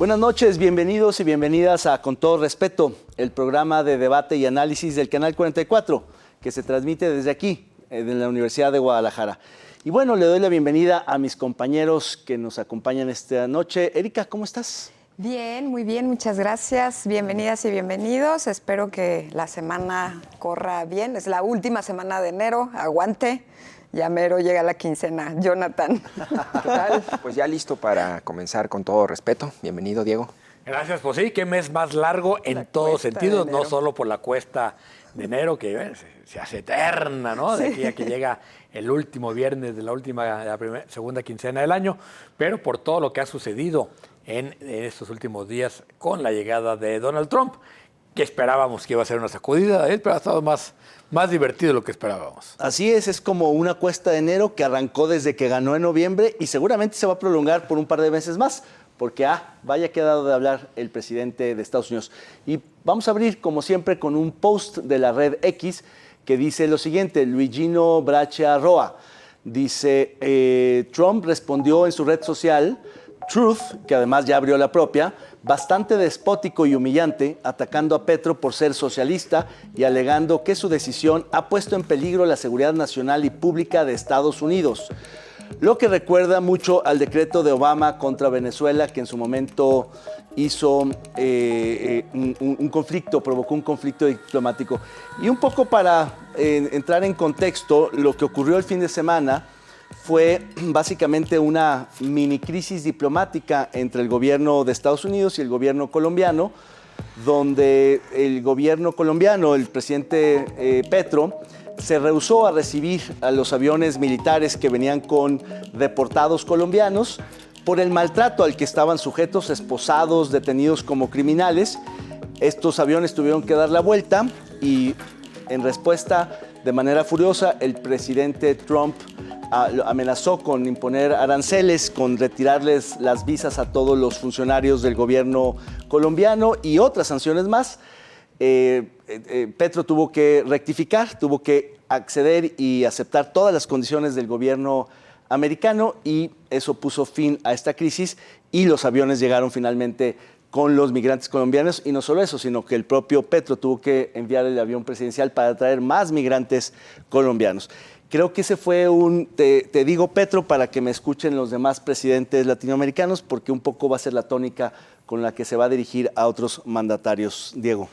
Buenas noches, bienvenidos y bienvenidas a Con Todo Respeto, el programa de debate y análisis del Canal 44, que se transmite desde aquí, de la Universidad de Guadalajara. Y bueno, le doy la bienvenida a mis compañeros que nos acompañan esta noche. Erika, ¿cómo estás? Bien, muy bien, muchas gracias. Bienvenidas y bienvenidos. Espero que la semana corra bien. Es la última semana de enero, aguante. Ya mero llega la quincena. Jonathan, ¿qué tal? Pues ya listo para comenzar Con Todo Respeto. Bienvenido, Diego. Gracias, pues sí, qué mes más largo en todos sentidos, no solo por la cuesta de enero, que se hace eterna, ¿no? De aquí a que llega el último viernes de la segunda quincena del año, pero por todo lo que ha sucedido en estos últimos días con la llegada de Donald Trump, que esperábamos que iba a ser una sacudida, pero ha estado más divertido de lo que esperábamos. Así es como una cuesta de enero que arrancó desde que ganó en noviembre y seguramente se va a prolongar por un par de meses más, porque vaya que ha dado de hablar el presidente de Estados Unidos. Y vamos a abrir, como siempre, con un post de la red X que dice lo siguiente. Luigino Braccia Roa dice, Trump respondió en su red social Truth, que además ya abrió la propia, bastante despótico y humillante, atacando a Petro por ser socialista y alegando que su decisión ha puesto en peligro la seguridad nacional y pública de Estados Unidos. Lo que recuerda mucho al decreto de Obama contra Venezuela, que en su momento hizo un conflicto, provocó un conflicto diplomático. Y un poco para entrar en contexto, lo que ocurrió el fin de semana fue básicamente una mini crisis diplomática entre el gobierno de Estados Unidos y el gobierno colombiano, donde el gobierno colombiano, el presidente Petro, se rehusó a recibir a los aviones militares que venían con deportados colombianos por el maltrato al que estaban sujetos, esposados, detenidos como criminales. Estos aviones tuvieron que dar la vuelta y en respuesta, de manera furiosa, el presidente Trump amenazó con imponer aranceles, con retirarles las visas a todos los funcionarios del gobierno colombiano y otras sanciones más. Petro tuvo que rectificar, tuvo que acceder y aceptar todas las condiciones del gobierno americano y eso puso fin a esta crisis y los aviones llegaron finalmente con los migrantes colombianos y no solo eso, sino que el propio Petro tuvo que enviar el avión presidencial para traer más migrantes colombianos. Creo que ese fue te digo Petro para que me escuchen los demás presidentes latinoamericanos porque un poco va a ser la tónica con la que se va a dirigir a otros mandatarios. Diego.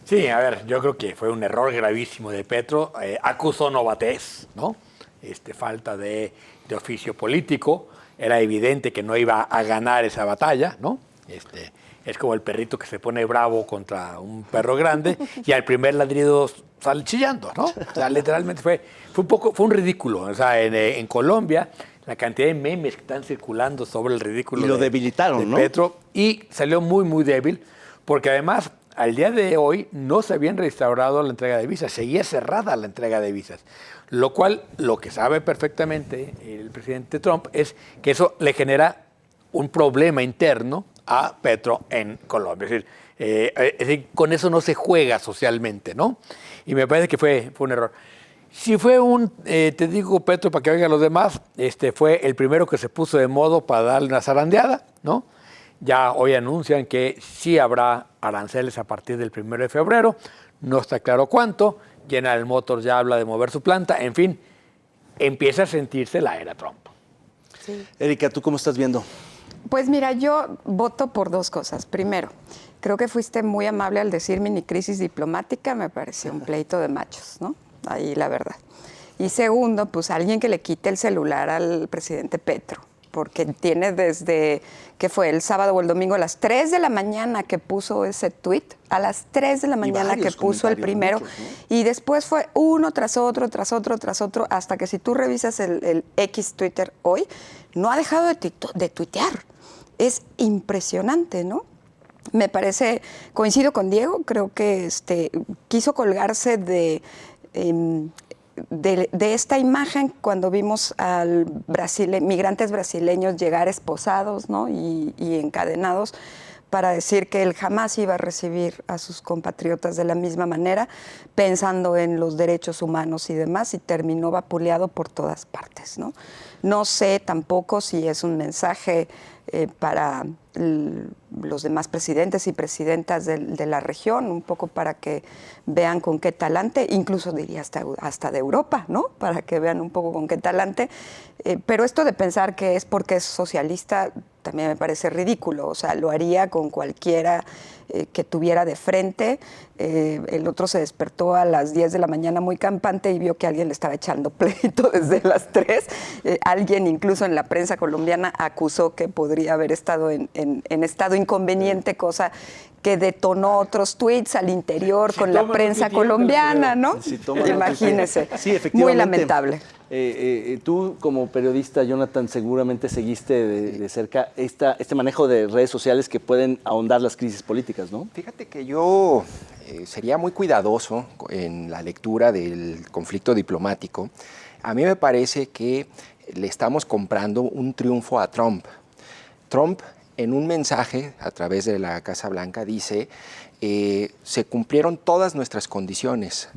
Sí, a ver, yo creo que fue un error gravísimo de Petro. Acusó novatez, ¿no? Falta de oficio político. Era evidente que no iba a ganar esa batalla, ¿no? Es como el perrito que se pone bravo contra un perro grande y al primer ladrido sale chillando, ¿no? O sea, literalmente fue un ridículo. O sea, en Colombia, la cantidad de memes que están circulando sobre el ridículo y lo debilitaron, ¿no? Petro, y salió muy, muy débil, porque además, al día de hoy, no se habían restaurado la entrega de visas, seguía cerrada la entrega de visas, lo cual, lo que sabe perfectamente el presidente Trump es que eso le genera un problema interno a Petro en Colombia. Es decir, con eso no se juega socialmente, ¿no? Y me parece que fue un error. Si fue te digo, Petro, para que oigan los demás, fue el primero que se puso de modo para darle una zarandeada, ¿no? Ya hoy anuncian que sí habrá aranceles a partir del 1 de febrero, no está claro cuánto, General Motors ya habla de mover su planta, en fin, empieza a sentirse la era Trump. Sí. Erika, ¿tú cómo estás viendo? Pues mira, yo voto por dos cosas. Primero, creo que fuiste muy amable al decir mini crisis diplomática, me pareció un pleito de machos, ¿no? Ahí la verdad. Y segundo, pues alguien que le quite el celular al presidente Petro, porque tiene desde, ¿qué fue? El sábado o el domingo a las 3 de la mañana que puso ese tuit, a las 3 de la mañana que puso el primero, muchos, ¿no? Y después fue uno tras otro, hasta que si tú revisas el X Twitter hoy, no ha dejado de tuitear. Es impresionante, ¿no? Me parece, coincido con Diego, creo que quiso colgarse de esta imagen cuando vimos a migrantes brasileños llegar esposados, ¿no? y encadenados para decir que él jamás iba a recibir a sus compatriotas de la misma manera, pensando en los derechos humanos y demás, y terminó vapuleado por todas partes, ¿no? No sé tampoco si es un mensaje para los demás presidentes y presidentas de la región, un poco para que vean con qué talante, incluso diría hasta de Europa, ¿no? Para que vean un poco con qué talante. Pero esto de pensar que es porque es socialista también me parece ridículo. O sea, lo haría con cualquiera que tuviera de frente. El otro se despertó a las 10 de la mañana muy campante y vio que alguien le estaba echando pleito desde las 3. Alguien incluso en la prensa colombiana acusó que podría haber estado en estado inconveniente, cosa que detonó otros tweets al interior con la prensa colombiana, ¿no? Imagínese. Sí, efectivamente. Muy lamentable. Tú, como periodista, Jonathan, seguramente seguiste de cerca este manejo de redes sociales que pueden ahondar las crisis políticas, ¿no? Fíjate que yo sería muy cuidadoso en la lectura del conflicto diplomático. A mí me parece que le estamos comprando un triunfo a Trump. Trump, en un mensaje a través de la Casa Blanca, dice, se cumplieron todas nuestras condiciones.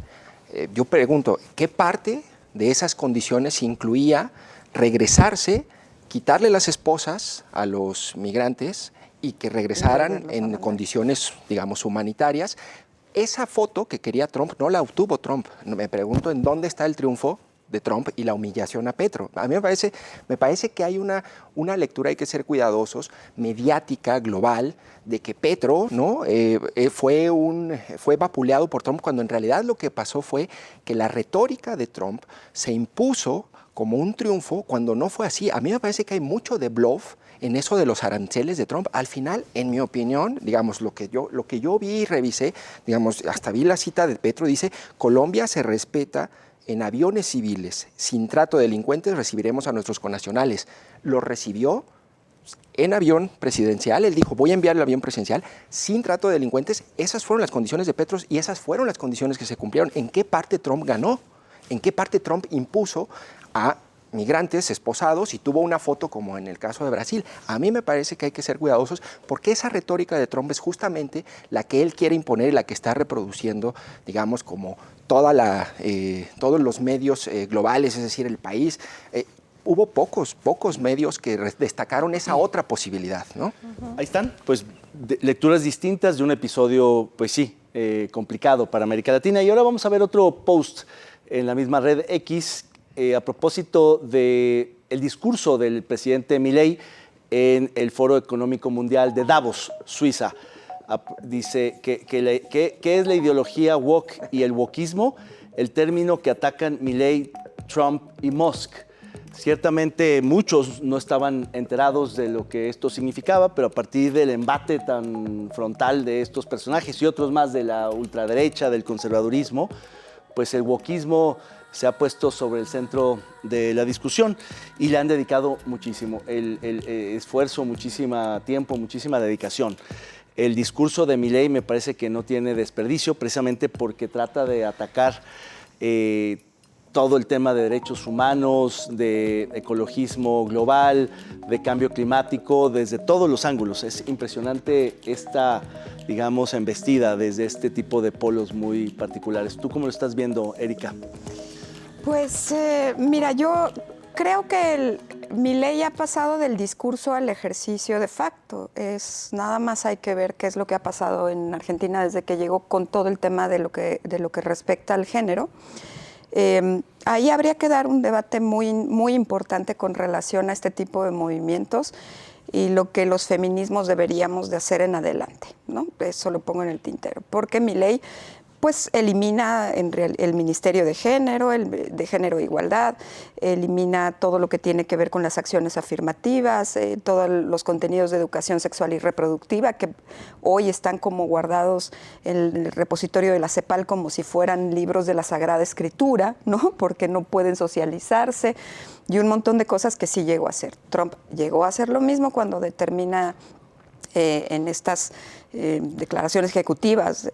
Yo pregunto, ¿qué parte de esas condiciones incluía regresarse, quitarle las esposas a los migrantes y que regresaran en condiciones, digamos, humanitarias? Esa foto que quería Trump no la obtuvo Trump. Me pregunto en dónde está el triunfo de Trump y la humillación a Petro. A mí me parece que hay una lectura, hay que ser cuidadosos, mediática, global, de que Petro, ¿no? fue vapuleado por Trump, cuando en realidad lo que pasó fue que la retórica de Trump se impuso como un triunfo cuando no fue así. A mí me parece que hay mucho de bluff en eso de los aranceles de Trump. Al final, en mi opinión, digamos, lo que yo vi y revisé, digamos, hasta vi la cita de Petro, dice, Colombia se respeta en aviones civiles, sin trato de delincuentes, recibiremos a nuestros connacionales. Lo recibió en avión presidencial, él dijo, voy a enviar el avión presidencial, sin trato de delincuentes. Esas fueron las condiciones de Petro y esas fueron las condiciones que se cumplieron. ¿En qué parte Trump ganó? ¿En qué parte Trump impuso a migrantes esposados y tuvo una foto como en el caso de Brasil? A mí me parece que hay que ser cuidadosos porque esa retórica de Trump es justamente la que él quiere imponer y la que está reproduciendo, digamos, como todos los medios globales, es decir, el país. Hubo pocos medios que destacaron esa otra posibilidad, ¿no? Ahí están, pues, lecturas distintas de un episodio, pues sí, complicado para América Latina. Y ahora vamos a ver otro post en la misma red X a propósito del discurso del presidente Milei en el Foro Económico Mundial de Davos, Suiza. Dice que es la ideología woke y el wokismo, el término que atacan Milei, Trump y Musk. Ciertamente muchos no estaban enterados de lo que esto significaba, pero a partir del embate tan frontal de estos personajes y otros más de la ultraderecha, del conservadurismo, pues el wokismo se ha puesto sobre el centro de la discusión y le han dedicado muchísimo el esfuerzo, muchísimo tiempo, muchísima dedicación. El discurso de Milei me parece que no tiene desperdicio, precisamente porque trata de atacar todo el tema de derechos humanos, de ecologismo global, de cambio climático, desde todos los ángulos. Es impresionante esta, digamos, embestida desde este tipo de polos muy particulares. ¿Tú cómo lo estás viendo, Erika? Pues mira, yo creo que Milei ha pasado del discurso al ejercicio de facto. Nada más hay que ver qué es lo que ha pasado en Argentina desde que llegó con todo el tema de lo que respecta al género. Ahí habría que dar un debate muy, muy importante con relación a este tipo de movimientos y lo que los feminismos deberíamos de hacer en adelante, ¿no? Eso lo pongo en el tintero, porque Milei pues elimina el Ministerio de Género, de Género e Igualdad, elimina todo lo que tiene que ver con las acciones afirmativas, todos los contenidos de educación sexual y reproductiva que hoy están como guardados en el repositorio de la CEPAL como si fueran libros de la Sagrada Escritura, ¿no? Porque no pueden socializarse y un montón de cosas que sí llegó a hacer. Trump llegó a hacer lo mismo cuando determina en estas declaraciones ejecutivas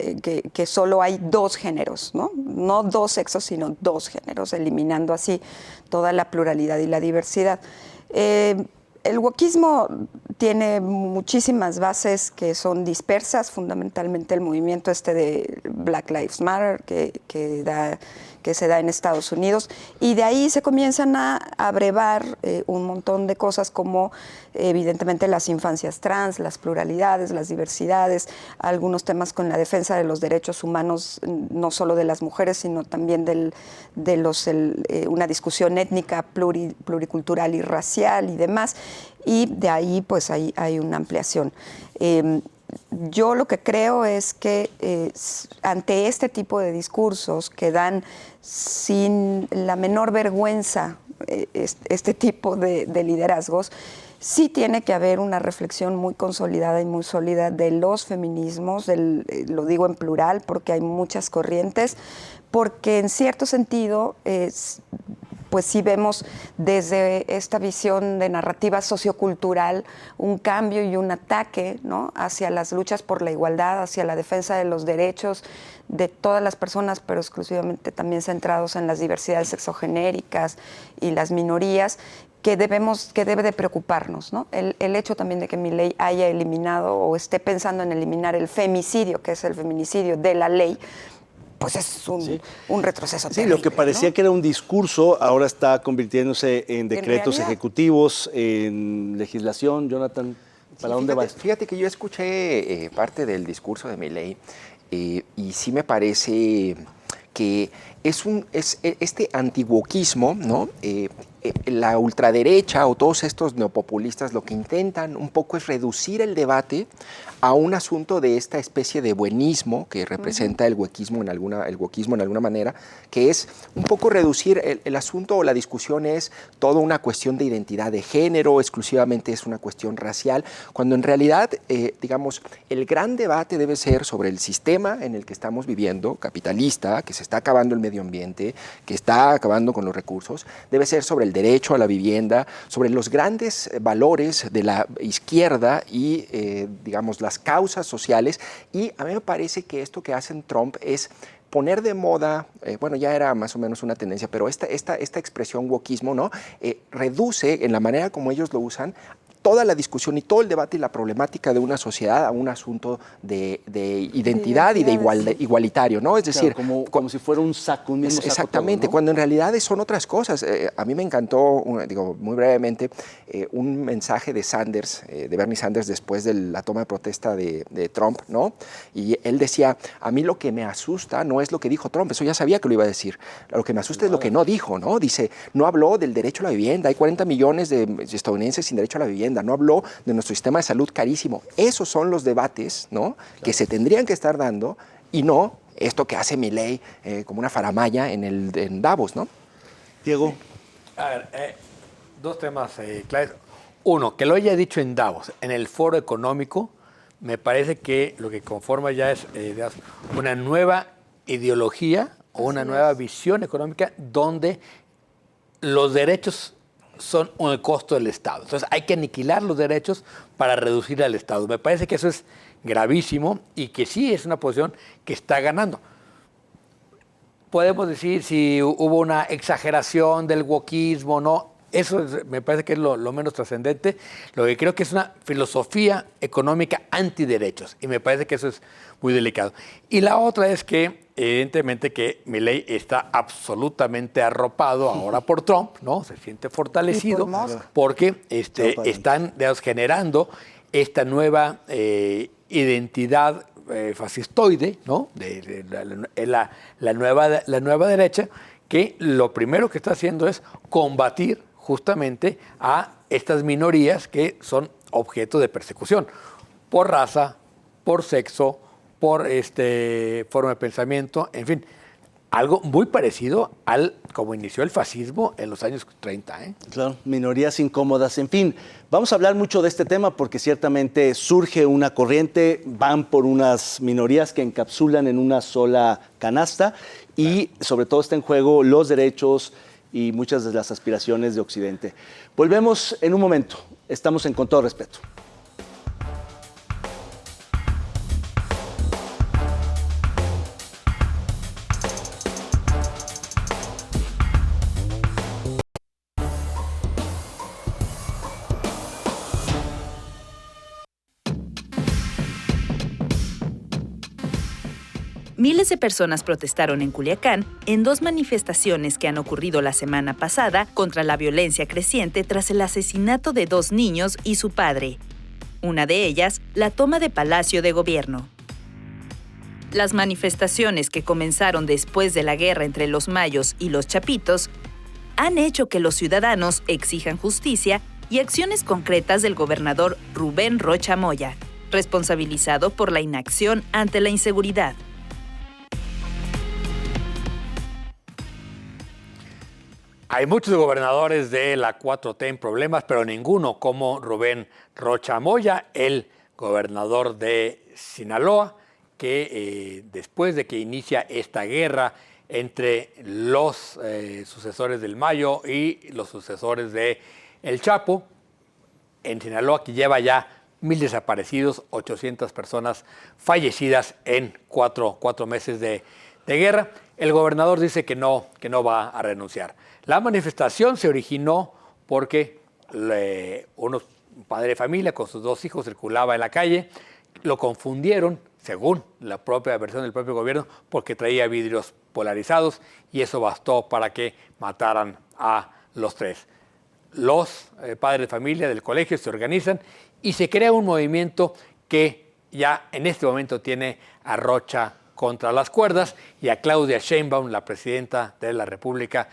que solo hay dos géneros, ¿no? No dos sexos, sino dos géneros, eliminando así toda la pluralidad y la diversidad. el wokismo tiene muchísimas bases que son dispersas, fundamentalmente el movimiento de Black Lives Matter que se da en Estados Unidos, y de ahí se comienzan a abrevar un montón de cosas como evidentemente las infancias trans, las pluralidades, las diversidades, algunos temas con la defensa de los derechos humanos, no solo de las mujeres, sino también una discusión étnica, pluricultural y racial y demás, y de ahí pues hay una ampliación. Yo lo que creo es que ante este tipo de discursos que dan sin la menor vergüenza este tipo de liderazgos, sí tiene que haber una reflexión muy consolidada y muy sólida de los feminismos, lo digo en plural porque hay muchas corrientes, porque en cierto sentido pues sí vemos desde esta visión de narrativa sociocultural un cambio y un ataque, ¿no?, hacia las luchas por la igualdad, hacia la defensa de los derechos de todas las personas, pero exclusivamente también centrados en las diversidades sexogenéricas y las minorías, que debe de preocuparnos, ¿no? El hecho también de que Milei haya eliminado o esté pensando en eliminar el femicidio, que es el feminicidio de la ley, pues es un retroceso terrible. Sí, lo que parecía, ¿no?, que era un discurso, ahora está convirtiéndose en decretos ejecutivos, en legislación. Jonathan, ¿para dónde va esto? Fíjate que yo escuché parte del discurso de Milei y sí me parece que es este antiwokismo, ¿no? La ultraderecha o todos estos neopopulistas lo que intentan un poco es reducir el debate a un asunto de esta especie de buenismo que representa el wokismo en alguna manera, que es un poco reducir el asunto o la discusión es toda una cuestión de identidad de género, exclusivamente es una cuestión racial, cuando en realidad, digamos, el gran debate debe ser sobre el sistema en el que estamos viviendo, capitalista, que se está acabando el medio ambiente, que está acabando con los recursos, debe ser sobre el derecho a la vivienda, sobre los grandes valores de la izquierda y, digamos, las causas sociales. Y a mí me parece que esto que hacen Trump es poner de moda, bueno, ya era más o menos una tendencia, pero esta expresión wokismo, ¿no?, reduce en la manera como ellos lo usan toda la discusión y todo el debate y la problemática de una sociedad a un asunto de identidad y de igualitario, ¿no? Es decir, claro, como si fuera un mismo saco. Exactamente, todo, ¿no?, cuando en realidad son otras cosas. A mí me encantó, digo muy brevemente, un mensaje de Sanders, de Bernie Sanders, después de la toma de protesta de Trump, ¿no? Y él decía, a mí lo que me asusta no es lo que dijo Trump, eso ya sabía que lo iba a decir. Lo que me asusta es lo que no dijo, ¿no? Dice, no habló del derecho a la vivienda, hay 40 millones de estadounidenses sin derecho a la vivienda, no habló de nuestro sistema de salud carísimo. Esos son los debates, ¿no?, claro, que se tendrían que estar dando y no esto que hace Milei como una faramalla en Davos, ¿no? Diego. A ver, dos temas claves. Uno, que lo haya dicho en Davos, en el foro económico, me parece que lo que conforma ya es una nueva ideología o una nueva visión económica donde los derechos son un costo del Estado. Entonces hay que aniquilar los derechos para reducir al Estado. Me parece que eso es gravísimo y que sí es una posición que está ganando. Podemos decir si hubo una exageración del wokismo, no. Eso me parece que es lo menos trascendente. Lo que creo que es una filosofía económica antiderechos y me parece que eso es muy delicado. Y la otra es que evidentemente que Milei está absolutamente arropado ahora por Trump, ¿no? Se siente fortalecido porque están, digamos, generando esta nueva identidad fascistoide, ¿no? La nueva derecha, que lo primero que está haciendo es combatir justamente a estas minorías que son objeto de persecución por raza, por sexo, por forma de pensamiento, en fin, algo muy parecido al como inició el fascismo en los años 30. Claro, minorías incómodas, en fin. Vamos a hablar mucho de este tema porque ciertamente surge una corriente, van por unas minorías que encapsulan en una sola canasta y sobre todo está en juego los derechos y muchas de las aspiraciones de Occidente. Volvemos en un momento, estamos en Con Todo Respeto. Miles de personas protestaron en Culiacán en 2 manifestaciones que han ocurrido la semana pasada contra la violencia creciente tras el asesinato de 2 niños y su padre. Una de ellas, la toma de Palacio de Gobierno. Las manifestaciones que comenzaron después de la guerra entre los mayos y los chapitos han hecho que los ciudadanos exijan justicia y acciones concretas del gobernador Rubén Rocha Moya, responsabilizado por la inacción ante la inseguridad. Hay muchos gobernadores de la 4T en problemas, pero ninguno como Rubén Rocha Moya, el gobernador de Sinaloa, que después de que inicia esta guerra entre los sucesores del Mayo y los sucesores de El Chapo, en Sinaloa, que lleva ya 1,000 desaparecidos, 800 personas fallecidas en cuatro meses de guerra, el gobernador dice que no va a renunciar. La manifestación se originó porque un padre de familia con sus 2 hijos circulaba en la calle, lo confundieron, según la propia versión del propio gobierno, porque traía vidrios polarizados y eso bastó para que mataran a los 3. Los padres de familia del colegio se organizan y se crea un movimiento que ya en este momento tiene a Rocha contra las cuerdas y a Claudia Sheinbaum, la presidenta de la República,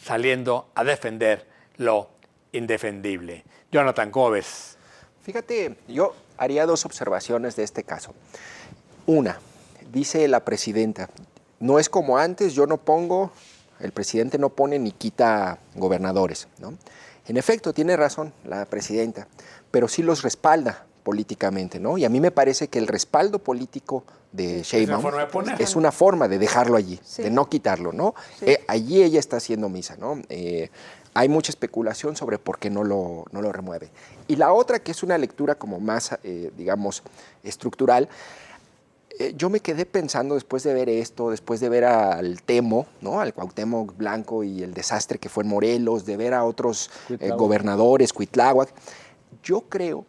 saliendo a defender lo indefendible. Jonathan, ¿cómo ves? Fíjate, yo haría 2 observaciones de este caso. Una, dice la presidenta, no es como antes, el presidente no pone ni quita gobernadores, ¿no? En efecto, tiene razón la presidenta, pero sí los respalda políticamente, ¿no? Y a mí me parece que el respaldo político de Sheinbaum es una forma de dejarlo allí, sí, de no quitarlo, ¿no? Sí. Allí ella está haciendo misa, ¿no? Hay mucha especulación sobre por qué no lo remueve. Y la otra, que es una lectura como más, digamos, estructural, yo me quedé pensando después de ver esto, después de ver al Temo, ¿no? Al Cuauhtémoc Blanco y el desastre que fue en Morelos, de ver a otros gobernadores, Cuitláhuac, yo creo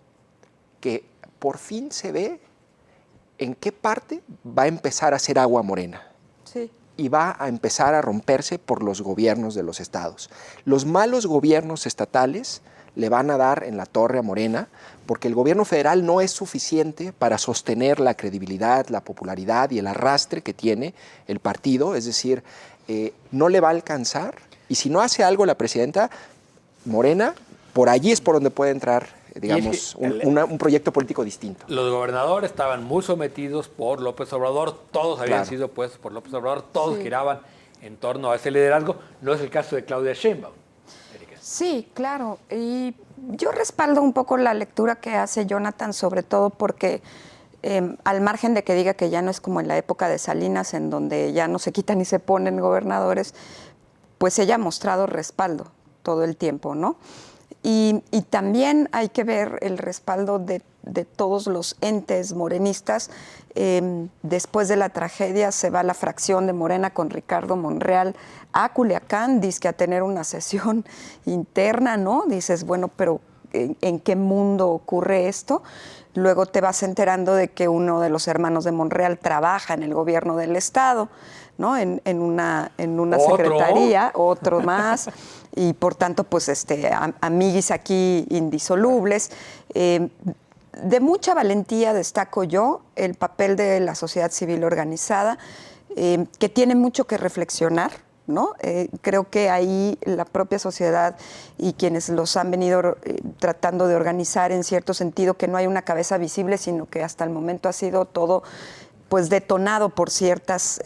que por fin se ve en qué parte va a empezar a hacer agua Morena. Sí. Y va a empezar a romperse por los gobiernos de los estados. Los malos gobiernos estatales le van a dar en la torre a Morena, porque el gobierno federal no es suficiente para sostener la credibilidad, la popularidad y el arrastre que tiene el partido, es decir, no le va a alcanzar, y si no hace algo la presidenta, Morena, por allí es por donde puede entrar, digamos, un proyecto político distinto. Los gobernadores estaban muy sometidos por López Obrador, todos habían sido puestos por López Obrador, todos giraban en torno a ese liderazgo, no es el caso de Claudia Sheinbaum. Sí, claro, y yo respaldo un poco la lectura que hace Jonathan, sobre todo porque al margen de que diga que ya no es como en la época de Salinas, en donde ya no se quitan ni se ponen gobernadores, pues ella ha mostrado respaldo todo el tiempo, ¿no? Y también hay que ver el respaldo de todos los entes morenistas. Después de la tragedia se va la fracción de Morena con Ricardo Monreal a Culiacán, dizque a tener una sesión interna, ¿no? Dices, bueno, pero ¿en qué mundo ocurre esto? Luego te vas enterando de que uno de los hermanos de Monreal trabaja en el gobierno del estado, ¿no? En una secretaría, otro más, y por tanto, pues amiguis aquí indisolubles. De mucha valentía destaco yo el papel de la sociedad civil organizada, que tiene mucho que reflexionar, ¿no? Creo que ahí la propia sociedad y quienes los han venido tratando de organizar en cierto sentido, que no hay una cabeza visible, sino que hasta el momento ha sido todo pues detonado por ciertas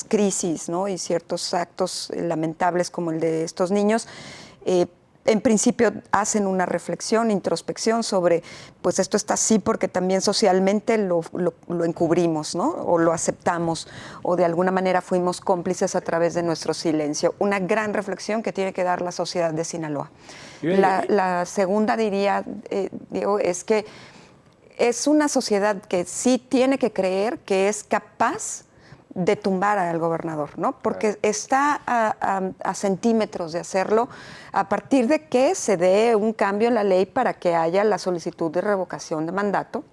crisis, ¿no? Y ciertos actos lamentables como el de estos niños. En principio hacen una reflexión, introspección sobre, pues esto está así porque también socialmente lo encubrimos, ¿no? O lo aceptamos, o de alguna manera fuimos cómplices a través de nuestro silencio. Una gran reflexión que tiene que dar la sociedad de Sinaloa. La segunda, diría, Diego, es que es una sociedad que sí tiene que creer que es capaz de tumbar al gobernador, ¿no? Porque está a centímetros de hacerlo a partir de que se dé un cambio en la ley para que haya la solicitud de revocación de mandato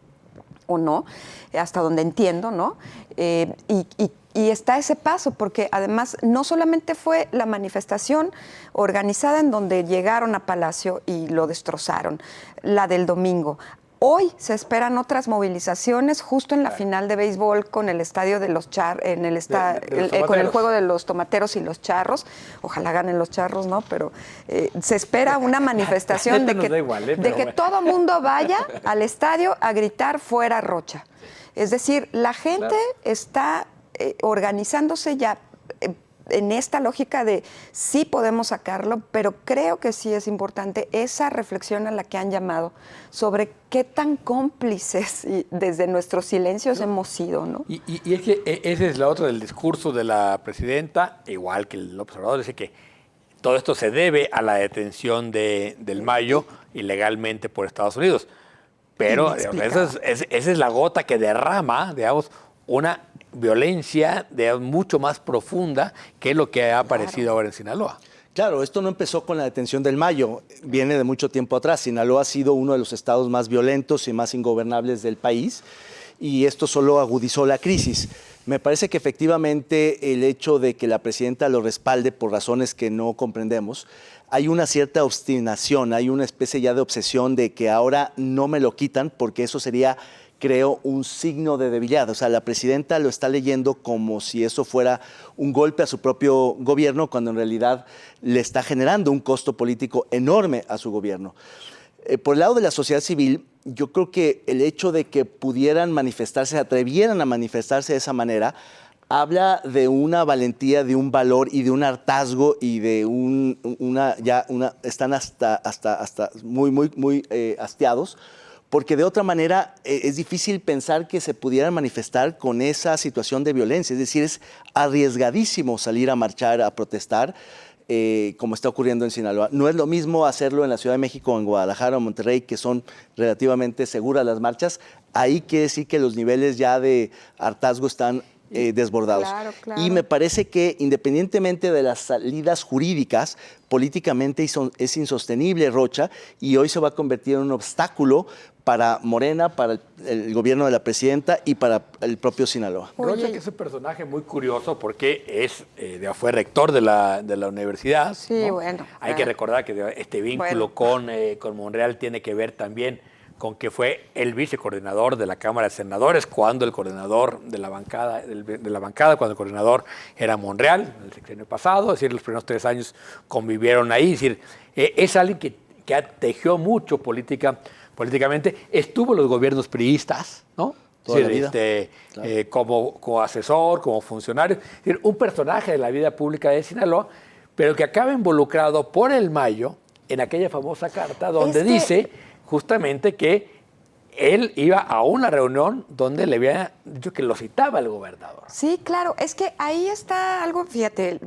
o no, hasta donde entiendo, ¿no? Y está ese paso, porque además no solamente fue la manifestación organizada en donde llegaron a Palacio y lo destrozaron, la del domingo. Hoy se esperan otras movilizaciones justo en la final de béisbol con el estadio de los con el juego de los tomateros y los charros. Ojalá ganen los charros, ¿no? Pero se espera una manifestación de que todo mundo vaya al estadio a gritar fuera Rocha. Es decir, la gente está organizándose ya en esta lógica de sí podemos sacarlo, pero creo que sí es importante esa reflexión a la que han llamado sobre qué tan cómplices desde nuestros silencios hemos sido, ¿no? Y es que esa es la otra del discurso de la presidenta, igual que el observador, dice que todo esto se debe a la detención del Mayo ilegalmente por Estados Unidos. Pero esa es la gota que derrama, digamos, una violencia mucho más profunda que lo que ha aparecido ahora en Sinaloa. Claro, esto no empezó con la detención del Mayo, viene de mucho tiempo atrás. Sinaloa ha sido uno de los estados más violentos y más ingobernables del país y esto solo agudizó la crisis. Me parece que efectivamente el hecho de que la presidenta lo respalde por razones que no comprendemos, hay una cierta obstinación, hay una especie ya de obsesión de que ahora no me lo quitan porque eso sería, creo, un signo de debilidad. O sea, la presidenta lo está leyendo como si eso fuera un golpe a su propio gobierno, cuando en realidad le está generando un costo político enorme a su gobierno. Por el lado de la sociedad civil, yo creo que el hecho de que pudieran manifestarse, se atrevieran a manifestarse de esa manera, habla de una valentía, de un valor y de un hartazgo y de están hasta muy hastiados, porque de otra manera es difícil pensar que se pudieran manifestar con esa situación de violencia. Es decir, es arriesgadísimo salir a marchar, a protestar, como está ocurriendo en Sinaloa. No es lo mismo hacerlo en la Ciudad de México, en Guadalajara o Monterrey, que son relativamente seguras las marchas. Ahí quiere decir que los niveles ya de hartazgo están desbordados. Claro, claro. Y me parece que independientemente de las salidas jurídicas, políticamente es insostenible Rocha y hoy se va a convertir en un obstáculo para Morena, para el gobierno de la presidenta y para el propio Sinaloa. Rocha, que es un personaje muy curioso porque fue rector de la universidad. Sí, ¿no? bueno. Hay que recordar que este vínculo con Monreal tiene que ver también con que fue el vicecoordinador de la Cámara de Senadores cuando el coordinador de la bancada, cuando el coordinador era Monreal, en el sexenio pasado, es decir, los primeros 3 años convivieron ahí, es decir, es alguien que tejió mucho políticamente, estuvo en los gobiernos priistas, ¿no? Toda la vida. Claro. Como asesor, como funcionario, es decir, un personaje de la vida pública de Sinaloa, pero que acaba involucrado por el Mayo en aquella famosa carta donde dice justamente que él iba a una reunión donde le había dicho que lo citaba el gobernador. Sí, claro, es que ahí está algo, fíjate,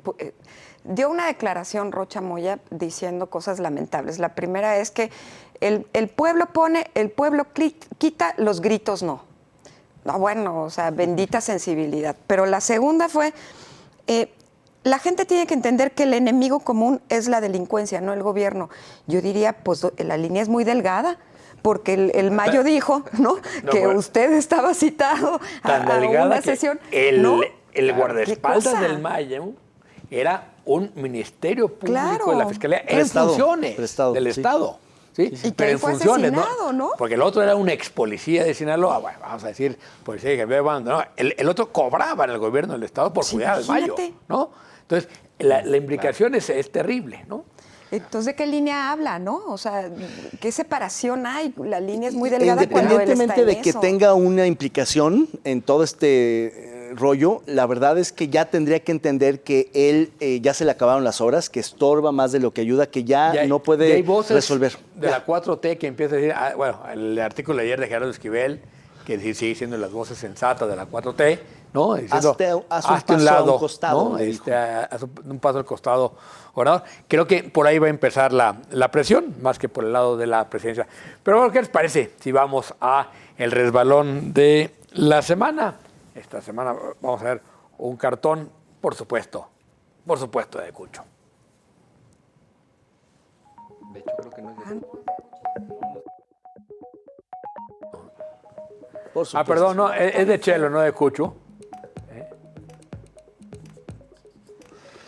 dio una declaración Rocha Moya diciendo cosas lamentables. La primera es que el pueblo quita, los gritos no. No, bueno, o sea, bendita sensibilidad. Pero la segunda fue, la gente tiene que entender que el enemigo común es la delincuencia, no el gobierno. Yo diría, pues la línea es muy delgada, porque el Mayo dijo, ¿no? Que usted estaba citado a una sesión. El guardaespaldas del Mayo era un ministerio público de la Fiscalía en funciones del Estado. ¿Sí? Y pero que en fue funciones, asesinado, ¿no? Porque el otro era un ex policía de Sinaloa, bueno, vamos a decir, policía de Javier Bando, ¿no? El otro cobraba en el gobierno del Estado por cuidar al Mayo, ¿no? Entonces, la implicación es terrible, ¿no? Entonces, ¿de qué línea habla, no? O sea, ¿qué separación hay? La línea es muy delgada cuando él está en Independientemente de que eso. tenga una implicación en todo este rollo, la verdad es que ya tendría que entender que él ya se le acabaron las horas, que estorba más de lo que ayuda, que ya no puede hay voces resolver. De la 4T que empieza a decir, el artículo de ayer de Gerardo Esquivel, que sigue siendo las voces sensatas de la 4T, ¿no? Diciendo, hazte un lado, costado, ¿no? Haz un paso al costado, gobernador. Creo que por ahí va a empezar la presión, más que por el lado de la presidencia. Pero bueno, ¿qué les parece si vamos a el resbalón de la semana? Esta semana vamos a ver un cartón, por supuesto, de Cucho. De hecho, creo que no es de Por supuesto. perdón, no, es de Chelo, no de Cucho.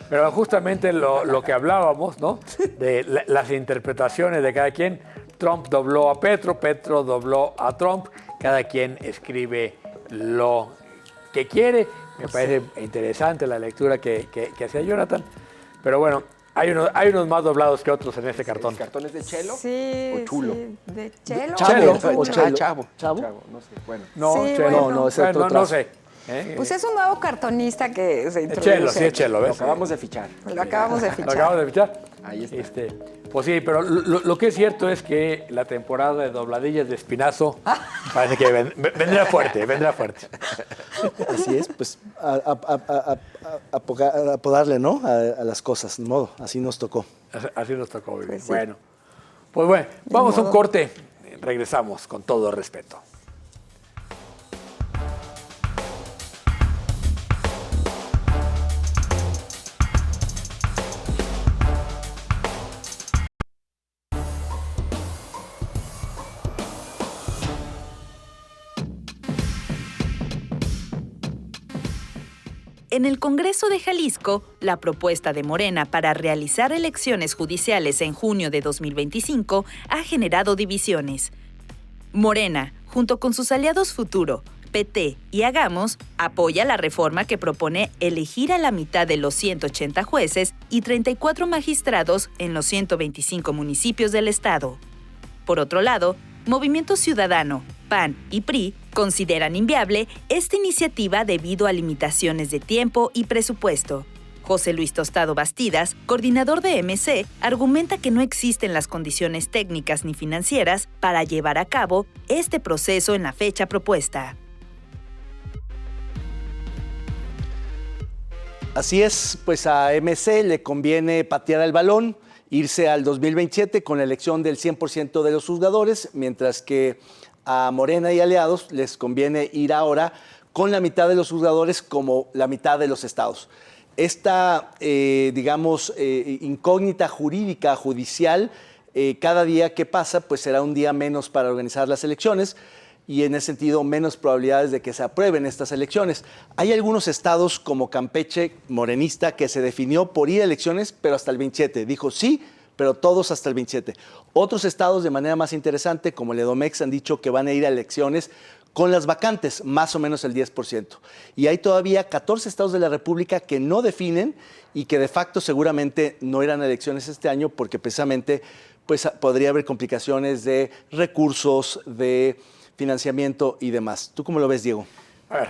Pero justamente lo que hablábamos, ¿no? De las interpretaciones de cada quien. Trump dobló a Petro, Petro dobló a Trump. Cada quien escribe lo que quiere. Me parece interesante la lectura que hacía Jonathan. Pero bueno, hay unos más doblados que otros en este cartón. ¿El cartón es de Chelo Sí, o Chulo? sí, de Chelo. Chavo, Chulo. o Chelo. Chavo. ¿Chavo? No sé, bueno. No, Sí, Chelo. bueno. No, es otro no trazo. sé. Pues es un nuevo cartonista que se introduce. Chelo, sí es Chelo, Lo ¿ves? acabamos de fichar. Lo acabamos de ¿Lo fichar. acabamos de fichar? Ahí está. Pues sí, pero lo que es cierto es que la temporada de dobladillas de Espinazo parece que vendrá fuerte, vendrá fuerte. Así es, pues apodarle, ¿no? A las cosas, de modo, así nos tocó. Así nos tocó vivir. Pues sí. Bueno, pues bueno, vamos a un modo. corte. Regresamos con todo respeto. En el Congreso de Jalisco, la propuesta de Morena para realizar elecciones judiciales en junio de 2025 ha generado divisiones. Morena, junto con sus aliados Futuro, PT y Hagamos, apoya la reforma que propone elegir a la mitad de los 180 jueces y 34 magistrados en los 125 municipios del estado. Por otro lado, Movimiento Ciudadano, PAN y PRI consideran inviable esta iniciativa debido a limitaciones de tiempo y presupuesto. José Luis Tostado Bastidas, coordinador de MC, argumenta que no existen las condiciones técnicas ni financieras para llevar a cabo este proceso en la fecha propuesta. Así es, pues a MC le conviene patear el balón, irse al 2027 con la elección del 100% de los juzgadores, mientras que a Morena y aliados les conviene ir ahora con la mitad de los juzgadores como la mitad de los estados. Esta, incógnita jurídica, judicial, cada día que pasa, pues será un día menos para organizar las elecciones y en ese sentido menos probabilidades de que se aprueben estas elecciones. Hay algunos estados como Campeche, morenista, que se definió por ir a elecciones, pero hasta el 27. Dijo sí, pero todos hasta el 27. Otros estados de manera más interesante, como el Edomex, han dicho que van a ir a elecciones con las vacantes, más o menos el 10%. Y hay todavía 14 estados de la República que no definen y que de facto seguramente no irán a elecciones este año porque precisamente pues, podría haber complicaciones de recursos, de financiamiento y demás. ¿Tú cómo lo ves, Diego? A ver,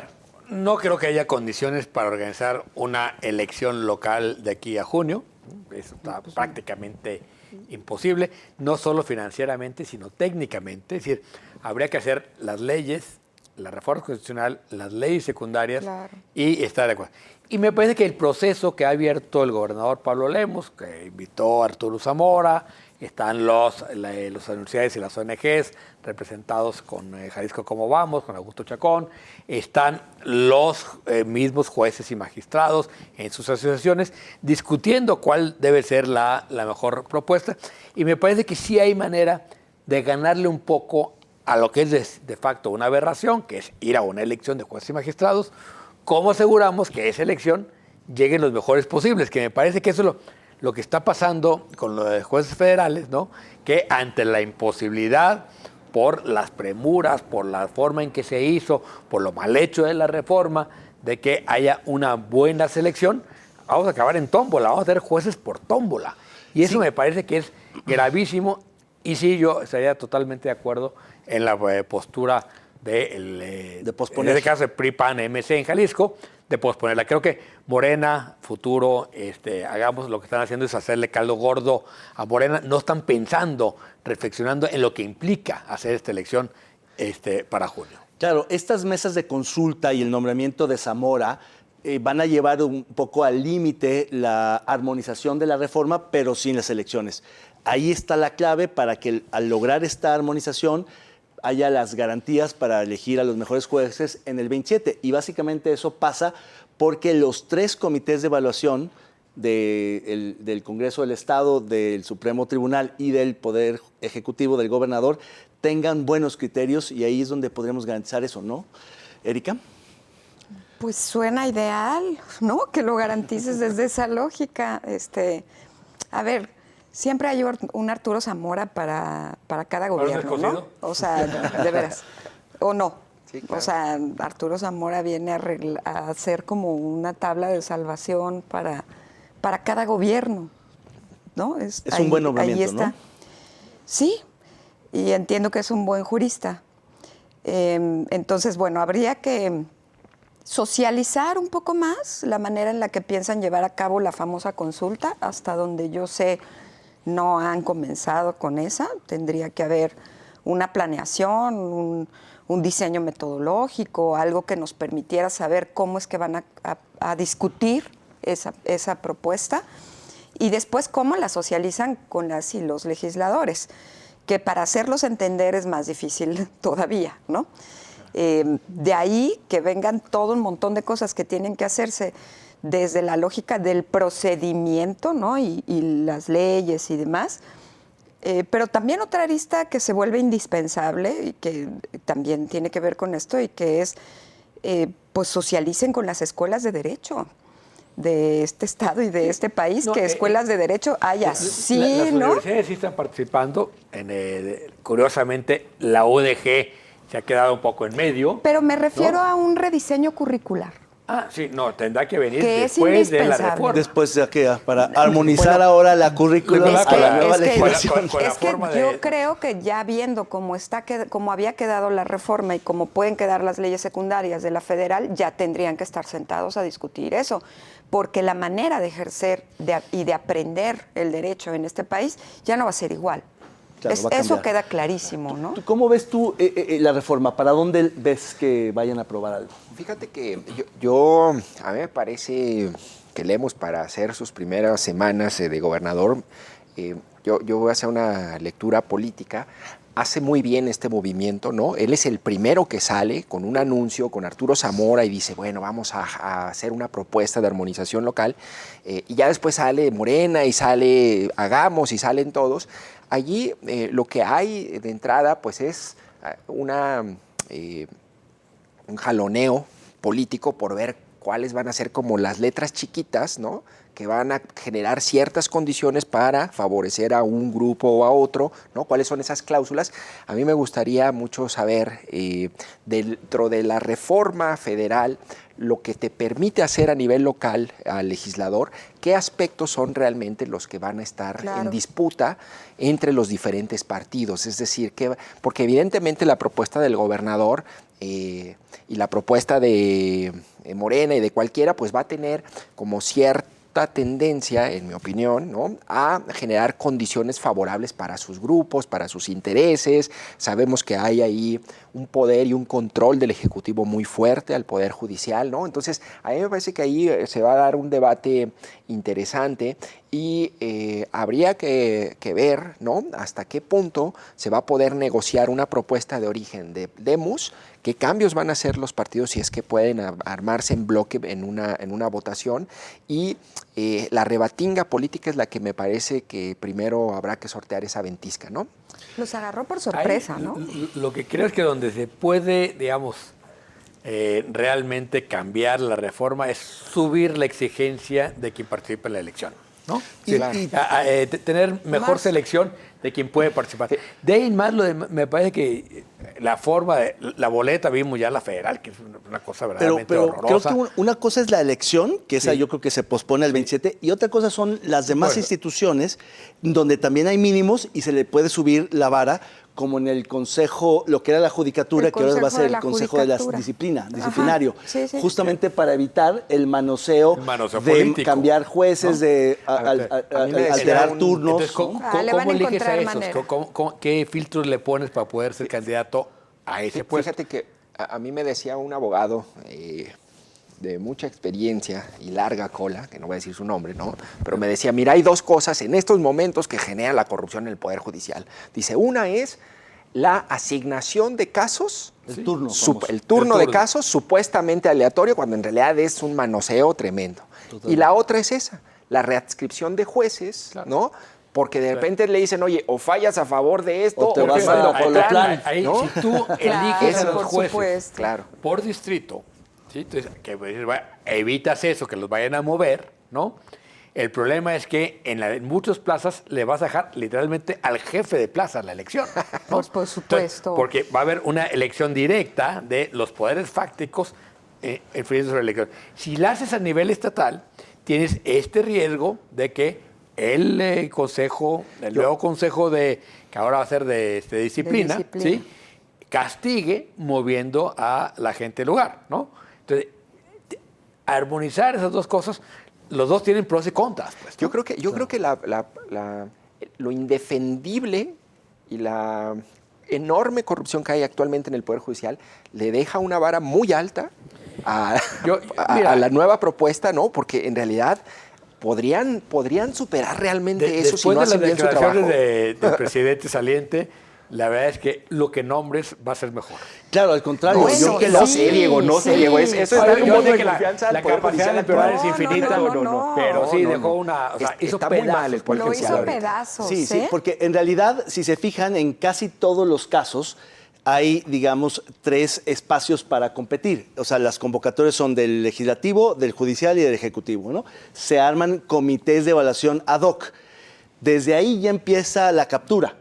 no creo que haya condiciones para organizar una elección local de aquí a junio. Eso está prácticamente imposible, no solo financieramente, sino técnicamente. Es decir, habría que hacer las leyes, la reforma constitucional, las leyes secundarias Claro. y estar de acuerdo. Y me parece que el proceso que ha abierto el gobernador Pablo Lemos, que invitó a Arturo Zamora, están los universidades y las ONGs representados con Jalisco Como Vamos, con Augusto Chacón, están los mismos jueces y magistrados en sus asociaciones discutiendo cuál debe ser la mejor propuesta. Y me parece que sí hay manera de ganarle un poco a lo que es de facto una aberración, que es ir a una elección de jueces y magistrados. ¿Cómo aseguramos que esa elección lleguen los mejores posibles? Que me parece que eso es lo que está pasando con los jueces federales, ¿no? Que ante la imposibilidad, por las premuras, por la forma en que se hizo, por lo mal hecho de la reforma, de que haya una buena selección, vamos a acabar en tómbola, vamos a tener jueces por tómbola. Y eso me parece que es gravísimo. Y sí, yo estaría totalmente de acuerdo en la postura de posponer. En este caso, de PRI-PAN-MC en Jalisco, de posponerla. Creo que Morena, Futuro, Hagamos, lo que están haciendo es hacerle caldo gordo a Morena. No están pensando, reflexionando en lo que implica hacer esta elección para junio. Claro, estas mesas de consulta y el nombramiento de Zamora van a llevar un poco al límite la armonización de la reforma, pero sin las elecciones. Ahí está la clave para que al lograr esta armonización haya las garantías para elegir a los mejores jueces en el 27. Y básicamente eso pasa porque los 3 comités de evaluación del Congreso del Estado, del Supremo Tribunal y del Poder Ejecutivo del Gobernador tengan buenos criterios y ahí es donde podremos garantizar eso, ¿no? Erika. Pues suena ideal, ¿no? Que lo garantices desde esa lógica. A ver, siempre hay un Arturo Zamora para cada gobierno, ¿no? O sea, de veras. ¿O no? Sí, claro. O sea, Arturo Zamora viene a hacer como una tabla de salvación para cada gobierno, ¿no? Es un buen nombramiento, ¿no? Sí, y entiendo que es un buen jurista. Entonces, bueno, habría que socializar un poco más la manera en la que piensan llevar a cabo la famosa consulta. Hasta donde yo sé, no han comenzado con esa. Tendría que haber una planeación, un diseño metodológico, algo que nos permitiera saber cómo es que van a discutir esa propuesta y después cómo la socializan con las y los legisladores, que para hacerlos entender es más difícil todavía, ¿no? De ahí que vengan todo un montón de cosas que tienen que hacerse desde la lógica del procedimiento, ¿no? Y las leyes y demás. Pero también otra arista que se vuelve indispensable y que también tiene que ver con esto y que es, pues socialicen con las escuelas de derecho de este estado y de este país, que escuelas de derecho hay así, las ¿no? universidades sí están participando. Curiosamente, la UDG se ha quedado un poco en medio. Pero me refiero ¿no? a un rediseño curricular. Ah, sí, no, tendrá que venir Que es después de la indispensable. reforma. Después de que para armonizar ahora la currícula Es con la que- nueva es que- legislación. Con la Es que forma de- yo creo que ya viendo cómo había quedado la reforma y cómo pueden quedar las leyes secundarias de la federal, ya tendrían que estar sentados a discutir eso, porque la manera de ejercer y de aprender el derecho en este país ya no va a ser igual. Claro, va a Eso cambiar. queda clarísimo, ¿no? ¿Cómo ves tú la reforma? ¿Para dónde ves que vayan a aprobar algo? Fíjate que a mí me parece que Lemos, para hacer sus primeras semanas de gobernador, yo voy a hacer una lectura política, hace muy bien este movimiento, ¿no? Él es el primero que sale con un anuncio con Arturo Zamora y dice, bueno, vamos a hacer una propuesta de armonización local, y ya después sale Morena y sale Hagamos y salen todos. Allí lo que hay de entrada pues es un jaloneo político por ver cuáles van a ser como las letras chiquitas, ¿no? Que van a generar ciertas condiciones para favorecer a un grupo o a otro, ¿no? ¿Cuáles son esas cláusulas? A mí me gustaría mucho saber, dentro de la reforma federal, lo que te permite hacer a nivel local al legislador, qué aspectos son realmente los que van a estar en disputa entre los diferentes partidos. Es decir, porque evidentemente la propuesta del gobernador y la propuesta de Morena y de cualquiera, pues va a tener como cierta tendencia, en mi opinión, ¿no? A generar condiciones favorables para sus grupos, para sus intereses. Sabemos que hay ahí un poder y un control del Ejecutivo muy fuerte al Poder Judicial, ¿no? Entonces, a mí me parece que ahí se va a dar un debate interesante y habría que ver, ¿no? Hasta qué punto se va a poder negociar una propuesta de origen de Lemus, qué cambios van a hacer los partidos si es que pueden armarse en bloque en una votación, y la rebatinga política es la que me parece que primero habrá que sortear esa ventisca, ¿no? Los agarró por sorpresa, Ahí, ¿no? Lo que creo es que donde se puede, digamos, realmente cambiar la reforma es subir la exigencia de quien participe en la elección, ¿no? Tener mejor selección de quien puede participar. De ahí en más, me parece que la forma de la boleta, vimos ya la federal, que es una cosa verdaderamente Pero horrorosa. creo que una cosa es la elección, que esa yo creo que se pospone al 27, y otra cosa son las demás instituciones, donde también hay mínimos y se le puede subir la vara, como en el Consejo, lo que era la Judicatura, que ahora va a ser el Consejo de la Disciplinario, justamente para evitar el manoseo de político, cambiar jueces, ¿no? de alterar turnos. Entonces, ¿cómo eliges a esos? ¿Qué filtros le pones para poder ser candidato a ese puesto? Fíjate que a mí me decía un abogado de mucha experiencia y larga cola, que no voy a decir su nombre, ¿no? Pero me decía, mira, hay dos cosas en estos momentos que generan la corrupción en el Poder Judicial. Dice, una es la asignación de casos, el turno, el turno de casos supuestamente aleatorio, cuando en realidad es un manoseo tremendo. Totalmente. Y la otra es esa, la readscripción de jueces, ¿no? porque de repente le dicen, oye, o fallas a favor de esto O te o vas te mando a por otro la plan. Ahí, ¿no? si tú eliges a los por jueces supuesto. Claro. por distrito, ¿sí? Entonces, evitas eso, que los vayan a mover, ¿no? El problema es que en muchas plazas le vas a dejar literalmente al jefe de plaza la elección. ¿no? Por supuesto. Porque va a haber una elección directa de los poderes fácticos influyendo sobre la elección. Si la haces a nivel estatal, tienes este riesgo de que el nuevo consejo que ahora va a ser de disciplina, ¿sí? Castigue moviendo a la gente del lugar, ¿no? Entonces, armonizar esas dos cosas, los dos tienen pros y contras. Pues, ¿no? Yo creo que lo indefendible y la enorme corrupción que hay actualmente en el Poder Judicial le deja una vara muy alta a la nueva propuesta, ¿no? Porque en realidad podrían superar realmente eso si no hacen bien su trabajo. Después de las declaraciones del presidente saliente, la verdad es que lo que nombres va a ser mejor. Claro, al contrario. Bueno, yo que No sí, sé, Diego, no sé, sí. Diego. Eso es Oye, darle un yo voto sé de que confianza al la Poder capacidad Judicial de empeorar es actual. infinita, no. pero sí No, dejó una... O sea, hizo Está muy mal el pedazos. Poder Lo Judicial hizo ahorita. pedazos, Sí, sí, ¿eh? porque en realidad, si se fijan, en casi todos los casos hay, digamos, 3 espacios para competir. O sea, las convocatorias son del legislativo, del judicial y del ejecutivo, ¿no? Se arman comités de evaluación ad hoc. Desde ahí ya empieza la captura.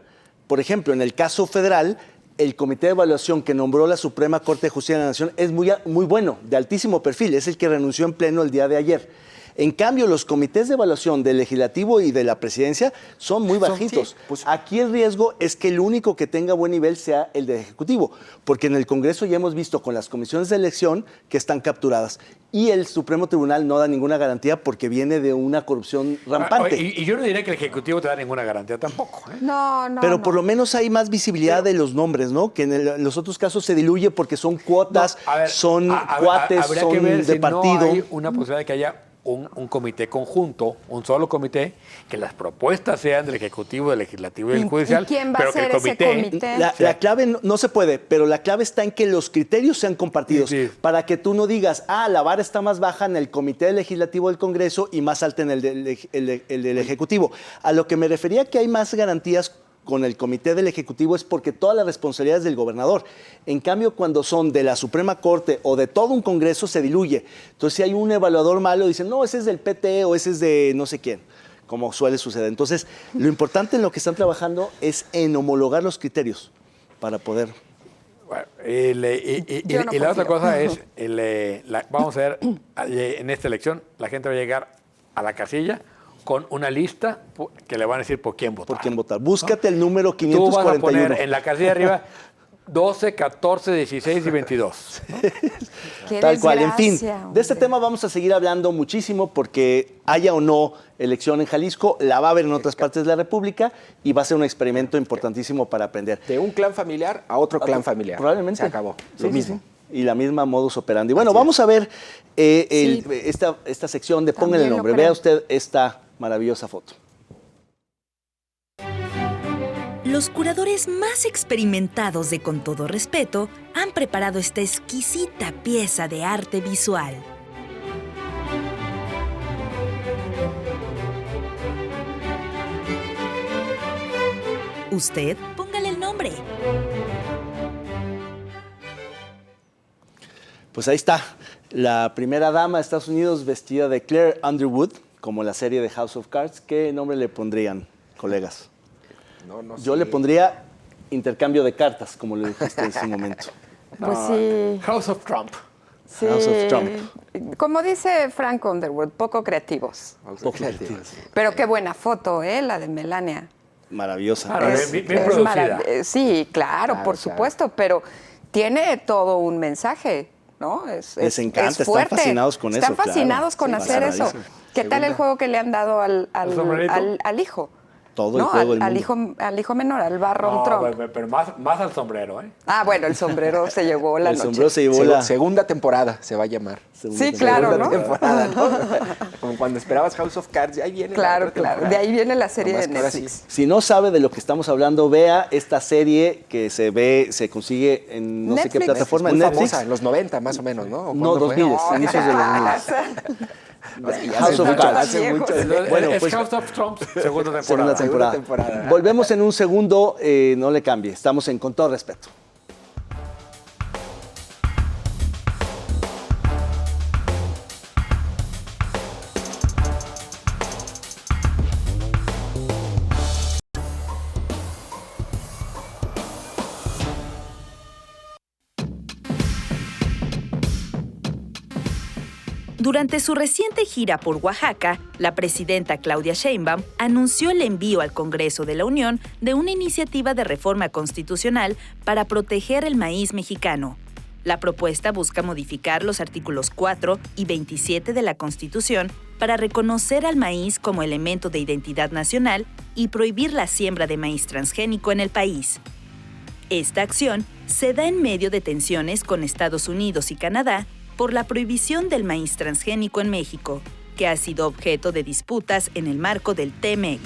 Por ejemplo, en el caso federal, el comité de evaluación que nombró la Suprema Corte de Justicia de la Nación es muy bueno, de altísimo perfil. Es el que renunció en pleno el día de ayer. En cambio, los comités de evaluación del legislativo y de la presidencia son muy bajitos. Sí, pues, aquí el riesgo es que el único que tenga buen nivel sea el del ejecutivo, porque en el Congreso ya hemos visto con las comisiones de elección que están capturadas. Y el Supremo Tribunal no da ninguna garantía porque viene de una corrupción rampante. Y yo no diría que el Ejecutivo te da ninguna garantía tampoco. ¿eh? No. Pero por lo menos hay más visibilidad de los nombres, ¿no? Que en los otros casos se diluye porque son cuotas, No, a ver, son cuates, habría son que ver de si partido. No hay una posibilidad de que haya un comité conjunto, un solo comité, que las propuestas sean del Ejecutivo, del Legislativo y del Judicial. ¿Y quién va a pero que ser el ese comité? La clave no se puede, pero la clave está en que los criterios sean compartidos. Sí. Para que tú no digas, la vara está más baja en el Comité Legislativo del Congreso y más alta en el del Ejecutivo. A lo que me refería que hay más garantías con el Comité del Ejecutivo es porque toda la responsabilidad es del gobernador. En cambio, cuando son de la Suprema Corte o de todo un Congreso, se diluye. Entonces, si hay un evaluador malo, dicen, no, ese es del PT o ese es de no sé quién, como suele suceder. Entonces, lo importante en lo que están trabajando es en homologar los criterios para poder... Bueno, Yo no y la otra confío. cosa es, vamos a ver, en esta elección, la gente va a llegar a la casilla con una lista que le van a decir por quién votar. Por quién votar. Búscate el número Tú vas a 541. poner en la casilla de arriba 12, 14, 16 y 22. ¿no? Qué Tal cual. En fin, desgracia, de este hombre. tema vamos a seguir hablando muchísimo porque haya o no elección en Jalisco, la va a haber en otras partes de la República y va a ser un experimento importantísimo para aprender. De un clan familiar a otro clan familiar. Probablemente. Se acabó. Sí, Lo sí, mismo. sí. Y la misma modus operandi. Bueno, vamos a ver esta sección de Pongan el También lo nombre. creo. Vea usted esta maravillosa foto. Los curadores más experimentados de Con Todo Respeto han preparado esta exquisita pieza de arte visual. Usted, póngale el nombre. Pues ahí está, la primera dama de Estados Unidos vestida de Claire Underwood, como la serie de House of Cards. ¿Qué nombre le pondrían, colegas? No Yo sé. le pondría intercambio de cartas, como le dijiste en su momento. Pues sí. House of Trump. Sí. House of Trump. Como dice Frank Underwood, poco creativos. Poco creativos. Pero qué buena foto, la de Melania. Maravillosa. Claro, Es- bien es producida. sí, claro, por Claro. supuesto, pero tiene todo un mensaje, ¿no? Les encanta, están fuerte. fascinados con Están eso, claro. fascinados con Sí, hacer eso. fascinadísimos. ¿Qué tal el juego que le han dado al sombrerito? hijo? Todo el ¿No? juego del al mundo. hijo menor, al Barron No, Trump. pero más al sombrero, ¿eh? Ah, bueno, el sombrero se llevó la El noche. sombrero se llevó la Segunda temporada se va a llamar. segunda Sí, temporada. claro, Segunda ¿no? temporada, ¿no? Como cuando esperabas House of Cards, ahí viene. la Claro, otra claro. temporada. De ahí viene la serie Nomás de que ahora sí. Netflix. Si no sabe de lo que estamos hablando, vea esta serie que se consigue en no sé qué Netflix. plataforma, Muy en Netflix. famosa, en los 90 más o menos, ¿no? ¿O No, cuándo fue? 2000, inicios de los 2000. House of Cards. Hace mucho. Bueno, es pues, House of Trump, segunda temporada. segunda temporada. Volvemos en un segundo, no le cambie, estamos en Con Todo Respeto. Durante su reciente gira por Oaxaca, la presidenta Claudia Sheinbaum anunció el envío al Congreso de la Unión de una iniciativa de reforma constitucional para proteger el maíz mexicano. La propuesta busca modificar los artículos 4 y 27 de la Constitución para reconocer al maíz como elemento de identidad nacional y prohibir la siembra de maíz transgénico en el país. Esta acción se da en medio de tensiones con Estados Unidos y Canadá por la prohibición del maíz transgénico en México, que ha sido objeto de disputas en el marco del TMEC.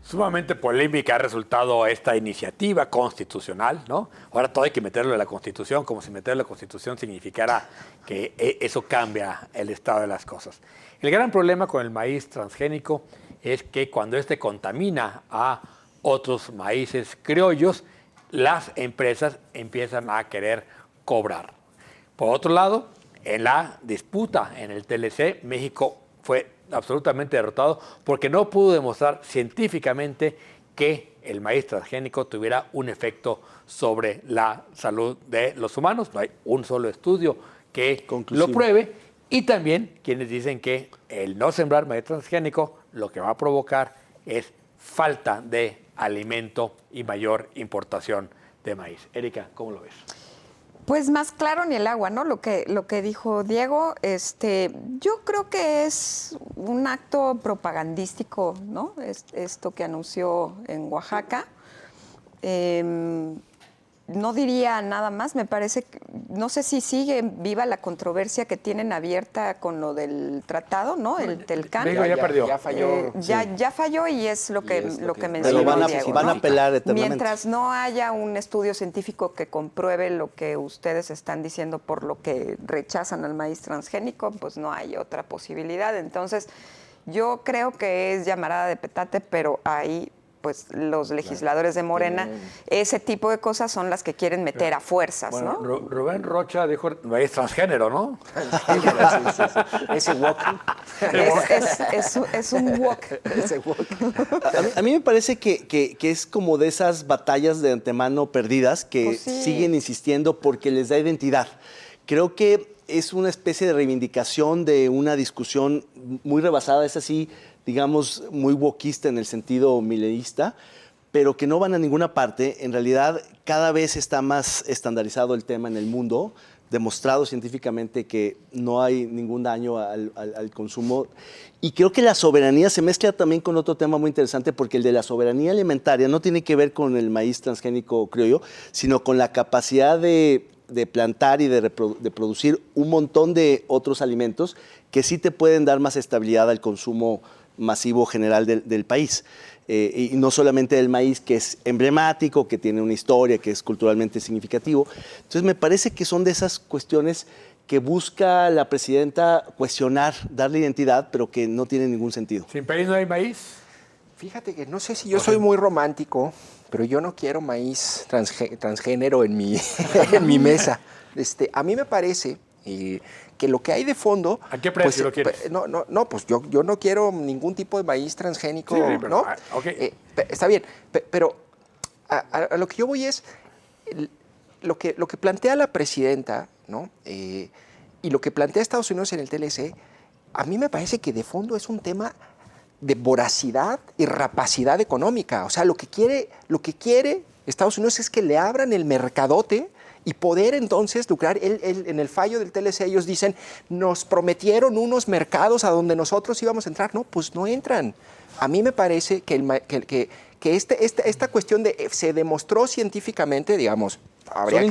Sumamente polémica ha resultado esta iniciativa constitucional, ¿no? Ahora todo hay que meterlo en la Constitución, como si meterlo en la Constitución significara que eso cambia el estado de las cosas. El gran problema con el maíz transgénico es que cuando este contamina a otros maíces criollos, las empresas empiezan a querer cobrar. Por otro lado, en la disputa en el TLC, México fue absolutamente derrotado porque no pudo demostrar científicamente que el maíz transgénico tuviera un efecto sobre la salud de los humanos. No hay un solo estudio que lo pruebe. Y también quienes dicen que el no sembrar maíz transgénico lo que va a provocar es falta de alimento y mayor importación de maíz. Erika, ¿cómo lo ves? Pues más claro ni el agua, ¿no? Lo que dijo Diego, yo creo que es un acto propagandístico, ¿no? Esto que anunció en Oaxaca. No diría nada más, me parece, no sé si sigue viva la controversia que tienen abierta con lo del tratado, ¿no? El Telcán. México ya perdió. Ya falló. Ya falló y es lo que mencionó Pero Diego, van a ¿no? apelar eternamente. Mientras no haya un estudio científico que compruebe lo que ustedes están diciendo por lo que rechazan al maíz transgénico, pues no hay otra posibilidad. Entonces, yo creo que es llamarada de petate, pero ahí pues los legisladores de Morena, ese tipo de cosas son las que quieren meter a fuerzas, Bueno, ¿no? Rubén Rocha dijo, maíz transgénero, ¿no? Ese wok. Es un wok. Ese wok. A mí me parece que es como de esas batallas de antemano perdidas que Pues sí. siguen insistiendo porque les da identidad. Creo que es una especie de reivindicación de una discusión muy rebasada, es así, digamos, muy wokista en el sentido milenista, pero que no van a ninguna parte. En realidad, cada vez está más estandarizado el tema en el mundo, demostrado científicamente que no hay ningún daño al consumo. Y creo que la soberanía se mezcla también con otro tema muy interesante, porque el de la soberanía alimentaria no tiene que ver con el maíz transgénico criollo, sino con la capacidad de plantar y de producir un montón de otros alimentos que sí te pueden dar más estabilidad al consumo masivo general del país. Y no solamente del maíz, que es emblemático, que tiene una historia, que es culturalmente significativo. Entonces me parece que son de esas cuestiones que busca la presidenta cuestionar, darle identidad, pero que no tiene ningún sentido. ¿Sin país no hay maíz? Fíjate que no sé si yo soy muy romántico, pero yo no quiero maíz transgénero en mi, en mi mesa. A mí me parece que lo que hay de fondo... ¿A qué precio lo quieres? No, pues yo no quiero ningún tipo de maíz transgénico, Sí, pero, ¿no? okay. Está bien, pero a lo que yo voy es lo que plantea la presidenta, ¿no? Y lo que plantea Estados Unidos en el TLC, a mí me parece que de fondo es un tema de voracidad y rapacidad económica. O sea, lo que quiere Estados Unidos es que le abran el mercadote y poder entonces lucrar. En el fallo del TLC ellos dicen, nos prometieron unos mercados a donde nosotros íbamos a entrar. No, pues no entran. A mí me parece que esta cuestión se demostró científicamente, digamos, habría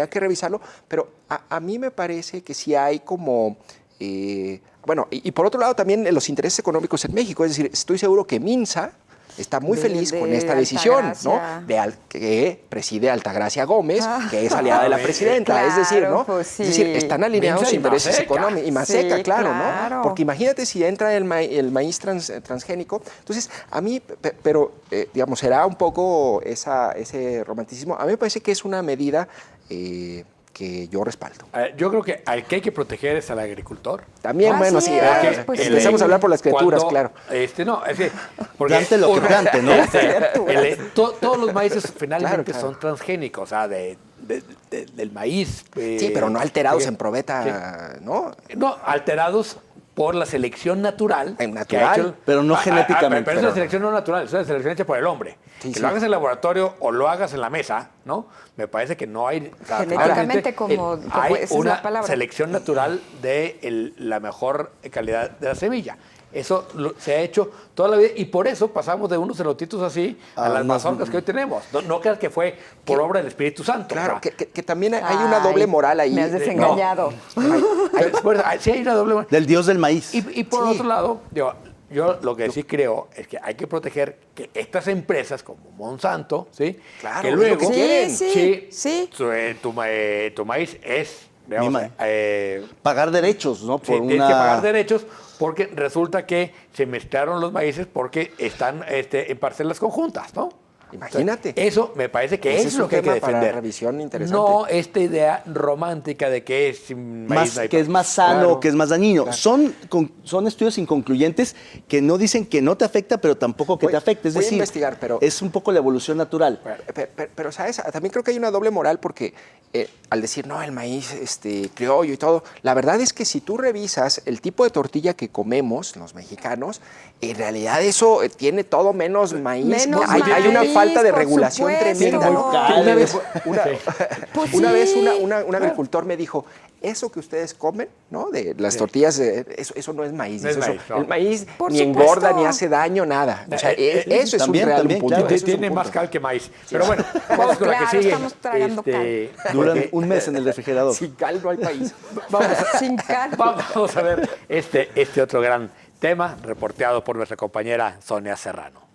que revisarlo, pero a mí me parece que sí hay como... bueno, y por otro lado también los intereses económicos en México, es decir, estoy seguro que Minsa está muy De- feliz con de esta decisión, ¿no? Altagracia. Que preside Altagracia Gómez, que es aliada de la presidenta. claro, es decir, ¿no? pues sí. Es decir, están alineados Mensa y intereses Maseca. económicos. Y Maseca, Sí, claro, claro. ¿no? Porque imagínate si entra el maíz transgénico. Entonces, a mí, pero digamos, será un poco ese romanticismo. A mí me parece que es una medida que yo respaldo. Yo creo que al que hay que proteger es al agricultor. También, Así bueno, sí, es, pues sí. empezamos a hablar por las criaturas, Cuando, claro. No, es que... porque Plante lo que plante, ¿no? Todos los maíces finalmente Claro. son transgénicos, o sea, del maíz. Sí, pero no alterados sí. en probeta, ¿no? No, alterados por la selección natural. Natural, que ha hecho pero no genéticamente. Pero es una selección no natural, es una selección hecha por el hombre. Sí, que sí. lo hagas en el laboratorio o lo hagas en la mesa, ¿no? Me parece que no hay... o sea, Genéticamente, finalmente, como hay esa es una la palabra. selección natural de la mejor calidad de la semilla. Eso se ha hecho toda la vida y por eso pasamos de unos elotitos así a las mazorcas que hoy tenemos. No creas que fue por obra del Espíritu Santo. Claro, o sea, que también hay una doble moral ahí. Me has desengañado. sí hay una doble moral. Del dios del maíz. Y por Sí. otro lado, yo lo que sí creo es que hay que proteger que estas empresas como Monsanto, ¿sí? Claro, que es lo luego, que quieren. Sí. tu maíz es, digamos, Mi pagar derechos, ¿no? sí, tienes que pagar derechos porque resulta que se mezclaron los maíces porque están en parcelas conjuntas, ¿no? Imagínate. O sea, eso me parece que Ese es es lo un que hay que tema para defender. revisión interesante. No esta idea romántica de que es sin maíz, Más, no hay que es pan. más sano, Claro. que es más dañino. Claro. Son estudios inconcluyentes que no dicen que no te afecta, pero tampoco que Voy- te afecte. Es voy a decir, investigar, pero- es un poco la evolución natural. Pero, ¿sabes? También creo que hay una doble moral porque al decir, no, el maíz criollo y todo, la verdad es que si tú revisas el tipo de tortilla que comemos los mexicanos, en realidad eso tiene todo menos maíz. Menos Hay una maíz, falta de por regulación supuesto. tremenda. ¿no? Muy Que una vez, Pues una sí. vez un agricultor me dijo, eso que ustedes comen, ¿no? De las tortillas, eso no es maíz. No es Eso- maíz, no. El maíz Por ni supuesto. engorda ni hace daño, nada. O sea, eso es también, un real también, punto. claro. Eso es un Tiene punto. más cal que maíz. Pero bueno, vamos con la que Claro, sigue. estamos tragando Duran porque un mes en el refrigerador. Sin cal no hay país. Sin cal. vamos a ver este otro gran tema reporteado por nuestra compañera Sonia Serrano.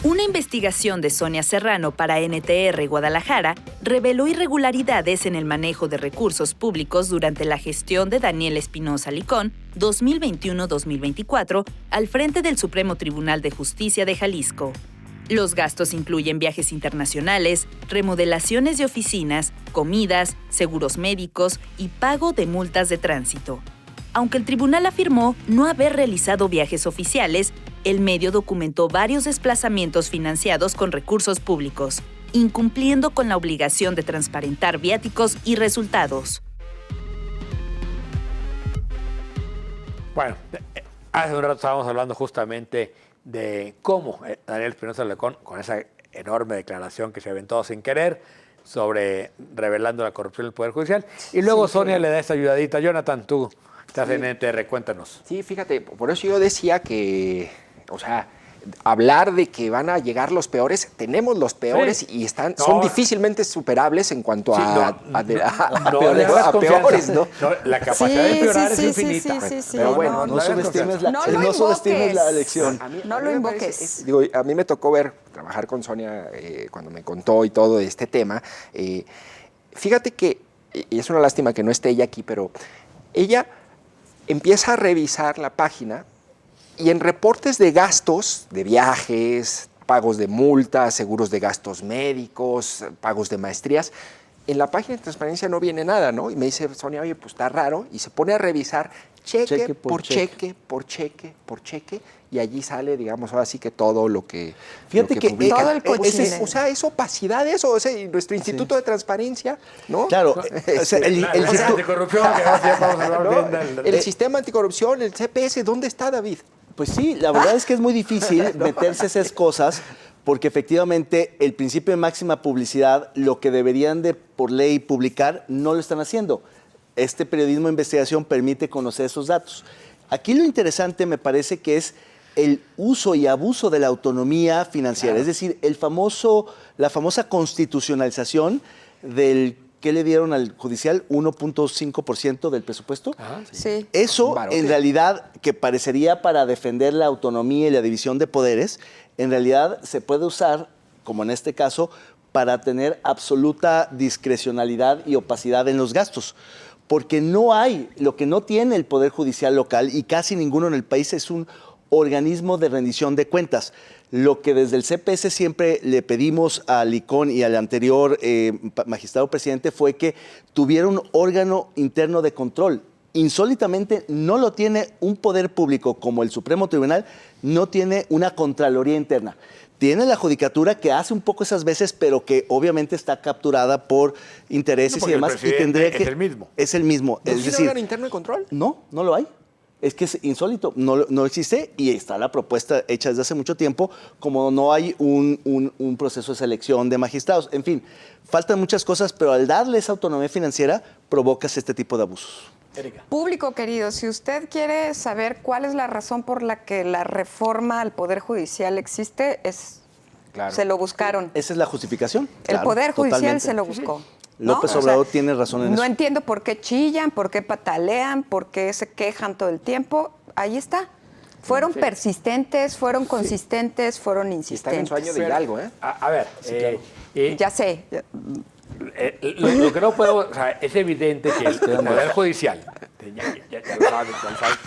Una investigación de Sonia Serrano para NTR Guadalajara reveló irregularidades en el manejo de recursos públicos durante la gestión de Daniel Espinosa Licón 2021-2024 al frente del Supremo Tribunal de Justicia de Jalisco. Los gastos incluyen viajes internacionales, remodelaciones de oficinas, comidas, seguros médicos y pago de multas de tránsito. Aunque el tribunal afirmó no haber realizado viajes oficiales, el medio documentó varios desplazamientos financiados con recursos públicos, incumpliendo con la obligación de transparentar viáticos y resultados. Bueno, hace un rato estábamos hablando justamente de cómo Daniel Espinosa Licón, con esa enorme declaración que se aventó sin querer, sobre revelando la corrupción del Poder Judicial. Y luego Sonia le da esa ayudadita. Jonathan, tú estás en NTR, cuéntanos. Sí, fíjate, por eso yo decía que, o sea, hablar de que van a llegar los peores, tenemos los peores Sí. y No. son difícilmente superables en cuanto Sí, a no le hagas peores, confianza. ¿no? La capacidad de empeorar es infinita. Pero bueno, No subestimes la No lo subestimes la invoques. elección. No lo me invoques. parece- digo, a mí me tocó trabajar con Sonia cuando me contó y todo este tema. Fíjate que, y es una lástima que no esté ella aquí, pero ella empieza a revisar la página y en reportes de gastos, de viajes, pagos de multas, seguros de gastos médicos, pagos de maestrías, en la página de transparencia no viene nada, ¿no? Y me dice Sonia, oye, pues está raro, y se pone a revisar cheque por cheque, por cheque, por cheque, y allí sale, digamos, ahora sí que todo lo que Fíjate que publica. todo el cochinero. O sea, es opacidad eso, o sea, y nuestro Instituto de Transparencia, ¿no? Claro, o sea, el La instituto- anticorrupción, que ya vamos a hablar ¿No? bien del- El sistema anticorrupción, el CPS, ¿dónde está, David? Pues sí, la verdad es que es muy difícil meterse esas cosas porque efectivamente el principio de máxima publicidad, lo que deberían de por ley publicar, no lo están haciendo. Este periodismo de investigación permite conocer esos datos. Aquí lo interesante me parece que es el uso y abuso de la autonomía financiera, es decir, la famosa constitucionalización del ¿qué le dieron al judicial? 1.5% del presupuesto. Sí. Eso, Barote. en realidad, que parecería para defender la autonomía y la división de poderes, en realidad se puede usar, como en este caso, para tener absoluta discrecionalidad y opacidad en los gastos. Porque no hay, lo que no tiene el Poder Judicial local, y casi ninguno en el país, es un organismo de rendición de cuentas. Lo que desde el CPS siempre le pedimos al ICON y al anterior magistrado presidente fue que tuviera un órgano interno de control. Insólitamente no lo tiene un poder público como el Supremo Tribunal, no tiene una Contraloría interna. Tiene la Judicatura que hace un poco esas veces, pero que obviamente está capturada por intereses porque y demás. el presidente tendría es el mismo. Es el mismo. ¿No Es tiene decir, órgano interno de control? no lo hay. Es que es insólito, no existe y está la propuesta hecha desde hace mucho tiempo, como no hay un proceso de selección de magistrados. En fin, faltan muchas cosas, pero al darle esa autonomía financiera provocas este tipo de abusos. Erika. Público querido, si usted quiere saber cuál es la razón por la que la reforma al Poder Judicial existe, Claro. se lo buscaron. ¿Esa es la justificación? El Claro, Poder Judicial totalmente. se lo buscó. ¿no? López O sea, Obrador tiene razón en no eso. entiendo por qué chillan, por qué patalean, por qué se quejan todo el tiempo. Ahí está. Fueron persistentes, fueron consistentes, fueron Y están en insistentes. su año de hidalgo, ¿eh? A ver, Ya sé. lo que no puedo, o sea, es evidente que el Poder Judicial, ya lo sabes,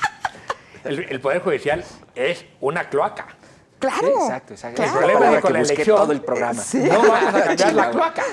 el Poder Judicial es una cloaca. Claro. Exacto. claro. El problema Para es que que con la busqué elección todo el programa. Sí. no vamos a cambiar la Chingado. cloaca.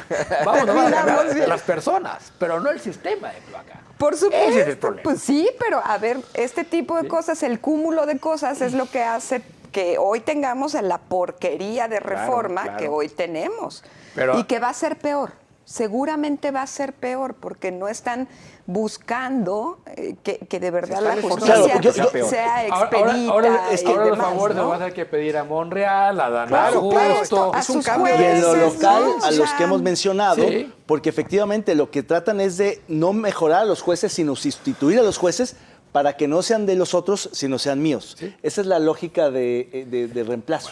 Vamos a cambiar las personas, pero no el sistema de cloaca. Por supuesto. Ese es el problema. Pues sí, pero a ver, este tipo de cosas, el cúmulo de cosas es lo que hace que hoy tengamos la porquería de reforma claro. que hoy tenemos. Pero- y que va a ser peor. Seguramente va a ser peor porque no están buscando que de verdad Se la están justicia esforzando porque sea peor. sea expedita Ahora y los demás, favores ¿no? los vas a tener que pedir a Monreal, a Dan Claro, Augusto. a Es un sus cambio. Y en lo jueces, local, ¿no? a los Ya. que hemos mencionado, Sí. porque efectivamente lo que tratan es de no mejorar a los jueces, sino sustituir a los jueces para que no sean de los otros, sino sean míos. Esa es la lógica de reemplazo.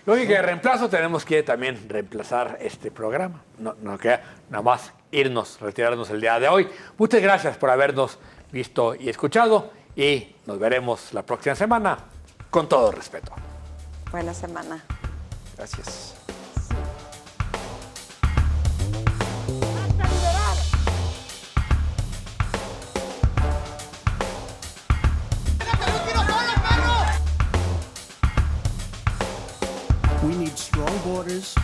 Lógica de reemplazo, tenemos que también reemplazar este programa. No queda nada más irnos, retirarnos el día de hoy. Muchas gracias por habernos visto y escuchado y nos veremos la próxima semana con todo respeto. Buena semana. Gracias. We need strong borders,